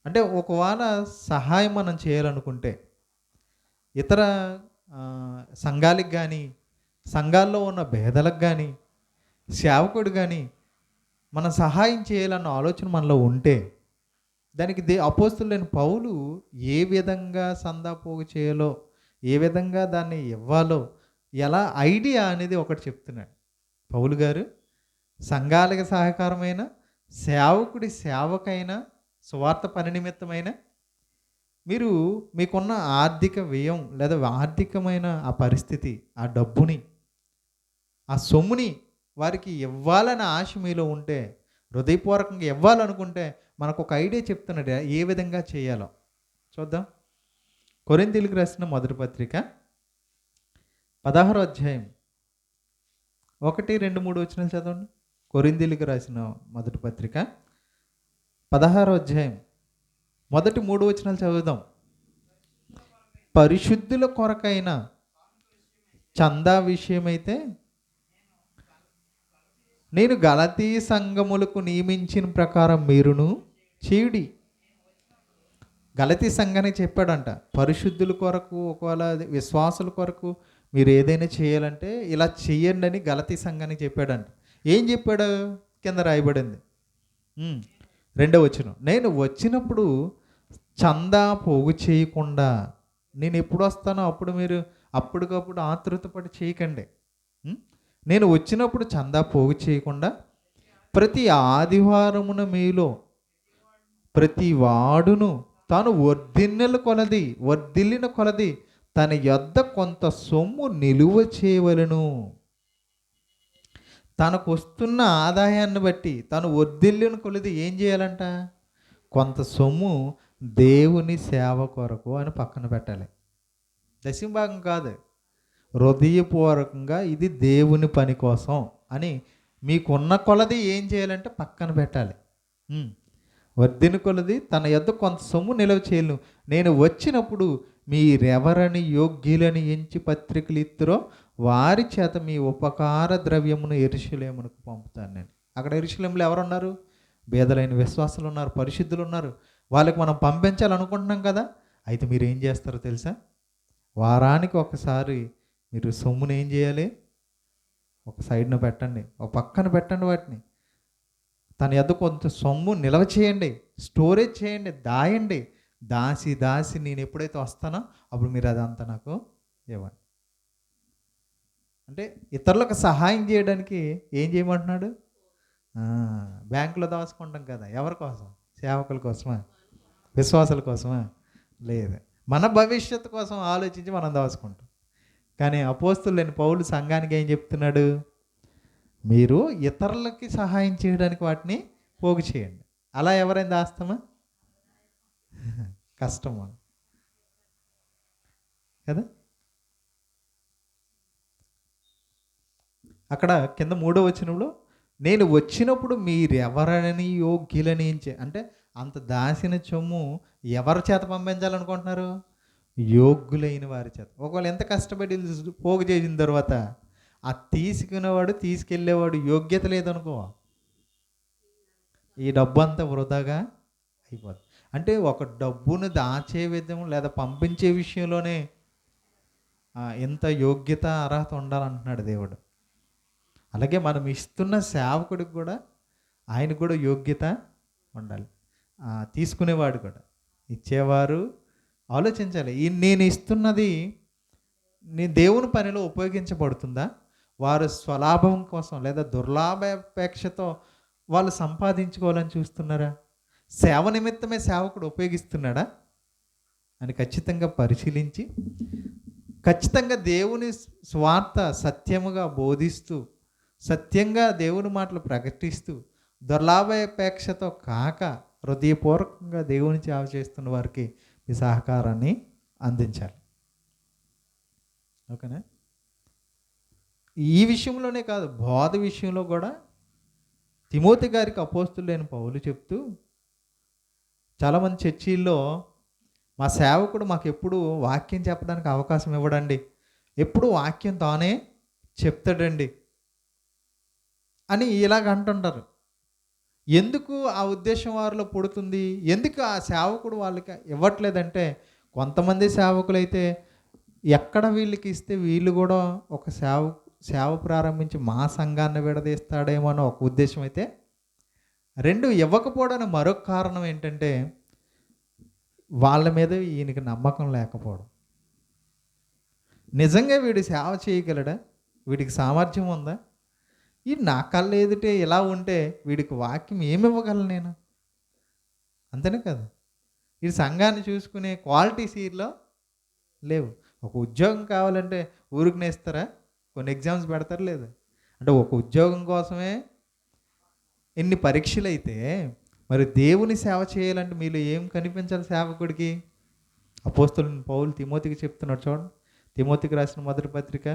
అంటే ఒకవేళ సహాయం మనం చేయాలనుకుంటే ఇతర సంఘాలకు కానీ, సంఘాల్లో ఉన్న భేదలకు కానీ, సేవకుడు కానీ మనం సహాయం చేయాలన్న ఆలోచన మనలో ఉంటే దానికి అపోస్తలుడైన పౌలు ఏ విధంగా సందా పోగు చేయాలో, ఏ విధంగా దాన్ని ఇవ్వాలో, ఎలా ఐడియా అనేది ఒకటి చెప్తున్నాడు. పౌలు గారు సంఘాలకు సహకారమైన, సేవకుడి సేవకైనా, సువార్త పని నిమిత్తమైన మీరు మీకున్న ఆర్థిక వ్యయం లేదా ఆర్థికమైన ఆ పరిస్థితి, ఆ డబ్బుని, ఆ సొమ్ముని వారికి ఇవ్వాలని ఆశ మీలో ఉంటే, హృదయపూర్వకంగా ఇవ్వాలనుకుంటే మనకు ఒక ఐడియా చెప్తున్నాడు ఏ విధంగా చేయాలో. చూద్దాం. కొరింథీయులకు రాసిన మొదటి పత్రిక 16వ అధ్యాయం 1, 2, 3 వచనాలు చదవండి. కొరింథీయులకు రాసిన మొదటి పత్రిక 16వ అధ్యాయం మొదటి 3 వచనాలు చదువుదాం. పరిశుద్ధుల కొరకైన చందా విషయమైతే నేను గలతీ సంఘములకు నియమించిన ప్రకారం మీరును చేయుడి. గలతీ సంఘానికి చెప్పాడంట, పరిశుద్ధుల కొరకు, ఒకవేళ విశ్వాసుల కొరకు మీరు ఏదైనా చేయాలంటే ఇలా చెయ్యండి అని గలతీ సంఘానికి చెప్పాడంట. ఏం చెప్పాడు? కింద రాయబడింది 2వ వచనం. నేను వచ్చినప్పుడు చందా పోగు చేయకుండా, నేను ఎప్పుడు వస్తానో అప్పుడు మీరు అప్పటికప్పుడు ఆతృతపడి చేయకండి. నేను వచ్చినప్పుడు చందా పోగు చేయకుండా ప్రతి ఆదివారమున మీలో ప్రతి వాడును తాను వర్ధిల్లిన కొలది తన యొద్ద కొంత సొమ్ము నిలువ చేయవలెను. తనకు వస్తున్న ఆదాయాన్ని బట్టి తను వర్ధిల్లిన కొలది ఏం చేయాలంట? కొంత సొమ్ము దేవుని సేవ కొరకు అని పక్కన పెట్టాలి. దశమభాగం కాదు, హృదయపూర్వకంగా ఇది దేవుని పని కోసం అని మీకున్న కొలది ఏం చేయాలంటే పక్కన పెట్టాలి. వర్ధిన కొలది తన యొద్ద కొంత సొమ్ము నిలవ చేయను. నేను వచ్చినప్పుడు మీరెవరని యోగ్యులని ఎంచి పత్రికలు ఇత్తురో వారి చేత మీ ఉపకార ద్రవ్యమును యెరూషలేమునకు పంపుతాను నేను. అక్కడ యెరూషలేములో ఎవరున్నారు? బేదలైన విశ్వాసులు ఉన్నారు, పరిశుద్ధులు ఉన్నారు. వాళ్ళకి మనం పంపించాలనుకుంటున్నాం కదా. అయితే మీరు ఏం చేస్తారో తెలుసా? వారానికి ఒకసారి మీరు సొమ్మును ఏం చేయాలి? ఒక సైడ్న పెట్టండి, ఒక పక్కన పెట్టండి. వాటిని తన యొద్ద కొంత సొమ్ము నిల్వ చేయండి, స్టోరేజ్ చేయండి, దాయండి. దాసి నేను ఎప్పుడైతే వస్తానో అప్పుడు మీరు అదంతా నాకు ఇవ్వండి. అంటే ఇతరులకు సహాయం చేయడానికి ఏం చేయమంటున్నాడు? బ్యాంకులో దాచుకుంటాం కదా. ఎవరి కోసం? సేవకుల కోసమా? విశ్వాసాల కోసమా? లేదు, మన భవిష్యత్తు కోసం ఆలోచించి మనం దాచుకుంటాం. కానీ అపోస్తలుడైన పౌలు సంఘానికి ఏం చెప్తున్నాడు? మీరు ఇతరులకి సహాయం చేయడానికి వాటిని పోగు చేయండి. అలా ఎవరైనా దాస్తామా? కష్టమా కదా. అక్కడ కింద 3వ వచనంలో నేను వచ్చినప్పుడు మీరెవరని యోగ్యులని అంటే అంత దాసిన సొమ్ము ఎవరి చేత పంపించాలనుకుంటున్నారు? యోగ్యులైన వారి చేత. ఒకవేళ ఎంత కష్టపడి పోగు చేసిన తర్వాత ఆ తీసుకునేవాడు, తీసుకెళ్ళేవాడు యోగ్యత లేదనుకో, ఈ డబ్బు అంతా వృధాగా అయిపోతుంది. అంటే ఒక డబ్బును దాచే విధం లేదా పంపించే విషయంలోనే ఎంత యోగ్యత, అర్హత ఉండాలంటున్నాడు దేవుడు. అలాగే మనం ఇస్తున్న సేవకుడికి కూడా ఆయనకు కూడా యోగ్యత ఉండాలి. తీసుకునేవాడు కూడా, ఇచ్చేవారు ఆలోచించాలి. నేను ఇస్తున్నది నేను దేవుని పనిలో ఉపయోగించబడుతుందా? వారు స్వలాభం కోసం లేదా దుర్లాభాపేక్షతో వాళ్ళు సంపాదించుకోవాలని చూస్తున్నారా? సేవ నిమిత్తమే సేవకుడు ఉపయోగిస్తున్నాడా అని ఖచ్చితంగా పరిశీలించి, ఖచ్చితంగా దేవుని స్వార్థ సత్యముగా బోధిస్తూ, సత్యంగా దేవుని మాటలు ప్రకటిస్తూ, దుర్లాభాపేక్షతో కాక హృదయపూర్వకంగా దేవుని సేవ చేస్తున్న వారికి ఈ సహకారాన్ని అందించాలి. ఓకేనా? ఈ విషయంలోనే కాదు, బోధ విషయంలో కూడా తిమోతి గారికి అపోస్తలుడైన పౌలు చెప్తూ, చాలామంది చర్చిల్లో మా సేవకుడు మాకు ఎప్పుడు వాక్యం చెప్పడానికి అవకాశం ఇవ్వడండి, ఎప్పుడు వాక్యం తానే చెప్తాడండి అని ఇలాగ అంటుంటారు. ఎందుకు ఆ ఉద్దేశం వారిలో పుడుతుంది? ఎందుకు ఆ సేవకుడు వాళ్ళకి ఇవ్వట్లేదంటే, కొంతమంది సేవకులైతే ఎక్కడ వీళ్ళకి ఇస్తే వీళ్ళు కూడా ఒక సేవ ప్రారంభించి మా సంఘాన్ని విడదీస్తాడేమో అని ఒక ఉద్దేశం అయితే, రెండు ఇవ్వకపోవడానికి మరొక కారణం ఏంటంటే, వాళ్ళ మీద ఈయనకి నమ్మకం లేకపోవడం. నిజంగా వీడు సేవ చేయగలడా? వీడికి సామర్థ్యం ఉందా? ఈ నా కళ్ళ ఎదుటే ఇలా ఉంటే వీడికి వాక్యం ఏమి ఇవ్వగలను నేను? అంతేనే కదా. ఈ సంఘాన్ని చూసుకునే క్వాలిటీస్ వీరిలో లేవు. ఒక ఉద్యోగం కావాలంటే ఊరికి నేస్తారా? కొన్ని ఎగ్జామ్స్ పెడతారు లేదా? అంటే ఒక ఉద్యోగం కోసమే ఎన్ని పరీక్షలు అయితే, మరి దేవుని సేవ చేయాలంటే మీలో ఏం కనిపించాలి సేవకుడికి? అపోస్తలుడైన పౌలు తిమోతికి చెప్తున్నాడు చూడండి. తిమోతికి రాసిన మొదటి పత్రిక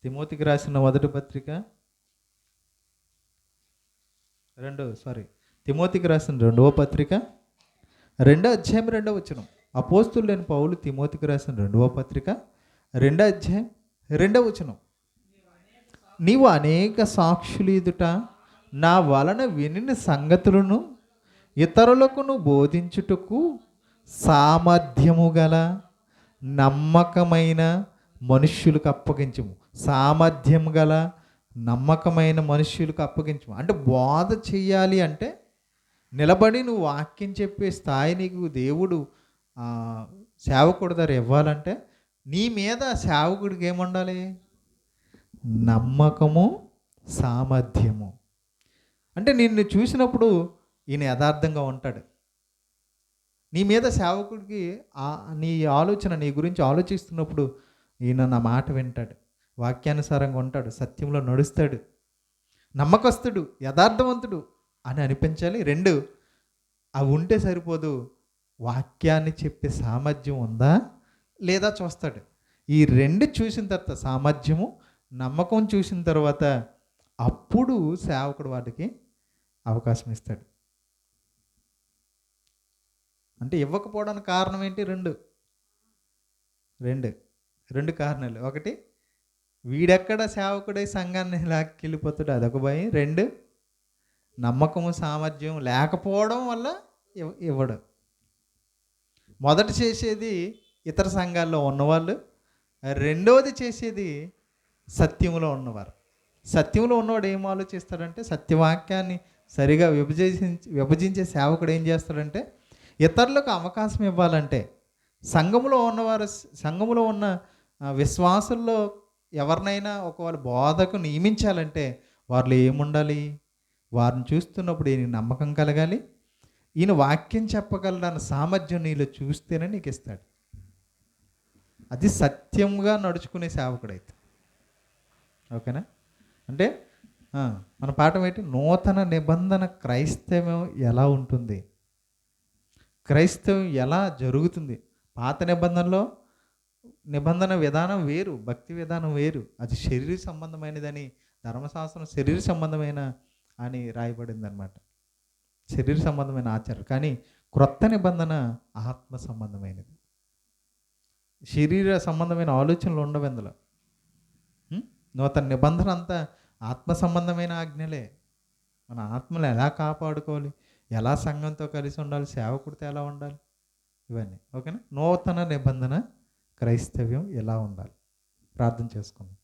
తిమోతికి రాసిన మొదటి పత్రిక తిమోతికి రాసిన రెండవ పత్రిక 2వ అధ్యాయం 2వ వచనం. అపోస్తలుడైన పౌలు తిమోతికి రాసిన రెండవ పత్రిక 2వ అధ్యాయం 2వ వచనం. నీవు అనేక సాక్షులు ఎదుట నా వలన వినిన సంగతులను ఇతరులకు బోధించుటకు సామర్థ్యము గల నమ్మకమైన మనుష్యులకు అప్పగించము. సామర్థ్యం గల నమ్మకమైన మనుష్యులకు అప్పగించము అంటే బోధ చెయ్యాలి అంటే, నిలబడి నువ్వు వాక్యం చెప్పే స్థాయి నీకు దేవుడు సేవకుడి దగ్గర ఇవ్వాలంటే, నీ మీద సేవకుడికి ఏముండాలి? నమ్మకము, సామర్థ్యము. అంటే నిన్ను చూసినప్పుడు ఈయన యథార్థంగా ఉంటాడు. నీ మీద సేవకుడికి నీ ఆలోచన, నీ గురించి ఆలోచిస్తున్నప్పుడు ఈయన నా మాట వింటాడు, వాక్యానుసారంగా ఉంటాడు, సత్యంలో నడుస్తాడు, నమ్మకస్తుడు, యథార్థవంతుడు అని అనిపించాలి. 2 అవి ఉంటే సరిపోదు, వాక్యాన్ని చెప్పే సామర్థ్యం ఉందా లేదా చూస్తాడు. ఈ 2 చూసిన తర్వాత, సామర్థ్యము నమ్మకం చూసిన తర్వాత, అప్పుడు సేవకుడు వాటికి అవకాశం ఇస్తాడు. అంటే ఇవ్వకపోవడానికి కారణం ఏంటి? 2 కారణాలు. 1, వీడెక్కడ సేవకుడై సంఘాన్ని లాక్కెళ్ళిపోతాడు, అదొక భయం. 2, నమ్మకము సామర్థ్యం లేకపోవడం వల్ల ఇవ్వడు. మొదట చేసేది ఇతర సంఘాల్లో ఉన్నవాళ్ళు, రెండవది చేసేది సత్యంలో ఉన్నవారు. సత్యంలో ఉన్నవాడు ఏం ఆలోచిస్తాడంటే, సత్యవాక్యాన్ని సరిగా విభజించే సేవకుడు ఏం చేస్తాడంటే, ఇతరులకు అవకాశం ఇవ్వాలంటే, సంఘములో ఉన్న విశ్వాసుల్లో ఎవరినైనా ఒకవేళ బోధకు నియమించాలంటే వారిలో ఏముండాలి? వారిని చూస్తున్నప్పుడు ఈయన నమ్మకం కలగాలి, ఈయన వాక్యం చెప్పగలడన్న సామర్థ్యం నీలో చూస్తేనే నీకు ఇస్తాడు. అది సత్యంగా నడుచుకునే సేవకుడైతే. ఓకేనా? అంటే మన పాఠం ఏంటి? నూతన నిబంధన క్రైస్తవం ఎలా ఉంటుంది, క్రైస్తవం ఎలా జరుగుతుంది. పాత నిబంధన విధానం వేరు, భక్తి విధానం వేరు. అది శరీర సంబంధమైనదని, ధర్మశాస్త్రం శరీర సంబంధమైన అని రాయబడింది అనమాట, శరీర సంబంధమైన ఆచారం. కానీ క్రొత్త నిబంధన ఆత్మ సంబంధమైనది. శరీర సంబంధమైన ఆలోచనలు ఉండవు ఇందులో. నూతన నిబంధన అంతా ఆత్మ సంబంధమైన ఆజ్ఞలే. మన ఆత్మను ఎలా కాపాడుకోవాలి, ఎలా సంఘంతో కలిసి ఉండాలి, సేవకుడితో ఎలా ఉండాలి, ఇవన్నీ. ఓకేనా? నూతన నిబంధన క్రైస్తవ్యం ఎలా ఉండాలి. ప్రార్థన చేసుకుందాం.